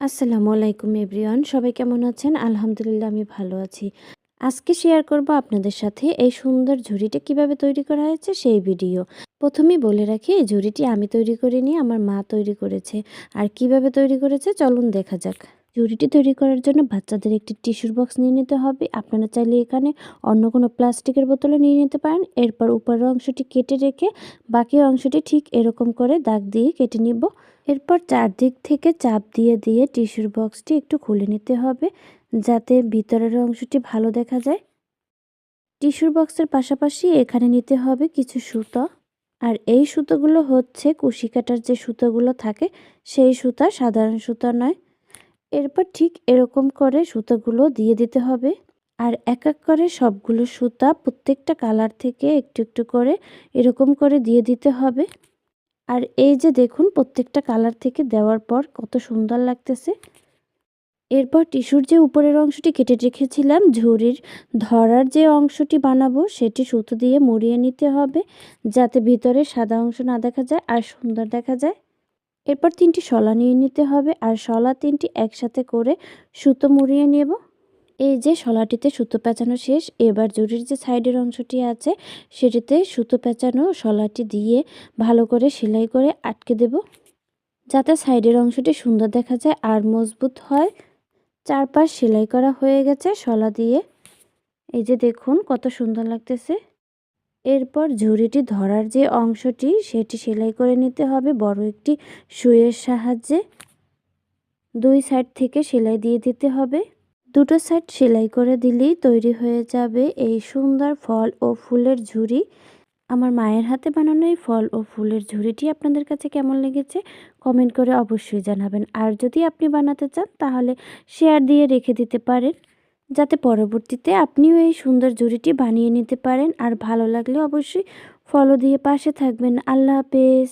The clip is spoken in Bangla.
আসসালামু আলাইকুম এভরিওয়ান। সবাই কেমন আছেন? আলহামদুলিল্লাহ আমি ভালো আছি। আজকে শেয়ার করব আপনাদের সাথে এই সুন্দর ঝুড়িটা কিভাবে তৈরি করা হয়েছে সেই ভিডিও। প্রথমেই বলে রাখি এই ঝুড়িটি আমি তৈরি করিনি, আমার মা তৈরি করেছে। আর কিভাবে তৈরি করেছে চলুন দেখা যাক। ঝুড়িটি তৈরি করার জন্য বাচ্চাদের একটি টিস্যুর বক্স নিয়ে নিতে হবে। আপনারা চাইলে এখানে অন্য কোনো প্লাস্টিকের বোতলও নিয়ে নিতে পারেন। এরপর উপরের অংশটি কেটে রেখে বাকি অংশটি ঠিক এরকম করে দাগ দিয়ে কেটে নিব। এরপর চারদিক থেকে চাপ দিয়ে দিয়ে টিস্যুর বক্সটি একটু খুলে নিতে হবে, যাতে ভিতরের অংশটি ভালো দেখা যায়। টিস্যুর বক্সের পাশাপাশি এখানে নিতে হবে কিছু সুতো। আর এই সুতোগুলো হচ্ছে কুশি কাটার যে সুতোগুলো থাকে সেই সুতা, সাধারণ সুতা নয়। এরপর ঠিক এরকম করে সুতোগুলো দিয়ে দিতে হবে। আর এক এক করে সবগুলো সুতা প্রত্যেকটা কালার থেকে একটু একটু করে এরকম করে দিয়ে দিতে হবে। আর এই যে দেখুন প্রত্যেকটা কালার থেকে দেওয়ার পর কত সুন্দর লাগতেছে। এরপর টিস্যুর যে উপরের অংশটি কেটে রেখেছিলাম, ঝুড়ির ধরার যে অংশটি বানাবো সেটি সুতো দিয়ে মুড়িয়ে নিতে হবে, যাতে ভিতরে সাদা অংশ না দেখা যায় আর সুন্দর দেখা যায়। এরপর 3টি শলা নিয়ে নিতে হবে আর শলা 3টি একসাথে করে সুতো মুড়িয়ে নেব। এই যে শলাটিতে সুতো পেঁচানো শেষ, এবার জুড়ির যে সাইডের অংশটি আছে সেটিতে সুতো পেঁচানো শলাটি দিয়ে ভালো করে সেলাই করে আটকে দেব, যাতে সাইডের অংশটি সুন্দর দেখা যায় আর মজবুত হয়। চারপাশ সেলাই করা হয়ে গেছে শলা দিয়ে। এই যে দেখুন কত সুন্দর লাগতেছে। এরপর ঝুড়িটি ধরার যে অংশটি সেটি সেলাই করে নিতে হবে বড় একটি সুইয়ের সাহায্যে। 2 সাইড থেকে সেলাই দিয়ে দিতে হবে। দুটো সাইড সেলাই করে দিলেই তৈরি হয়ে যাবে এই সুন্দর ফল ও ফুলের ঝুড়ি। আমার মায়ের হাতে বানানো এই ফল ও ফুলের ঝুড়িটি আপনাদের কাছে কেমন লেগেছে কমেন্ট করে অবশ্যই জানাবেন। আর যদি আপনি বানাতে চান তাহলে শেয়ার দিয়ে রেখে দিতে পারেন, যাতে পরবর্তীতে আপনিও এই সুন্দর ঝুড়িটি বানিয়ে নিতে পারেন। আর ভালো লাগলে অবশ্যই ফলো দিয়ে পাশে থাকবেন। আল্লাহ হাফেজ।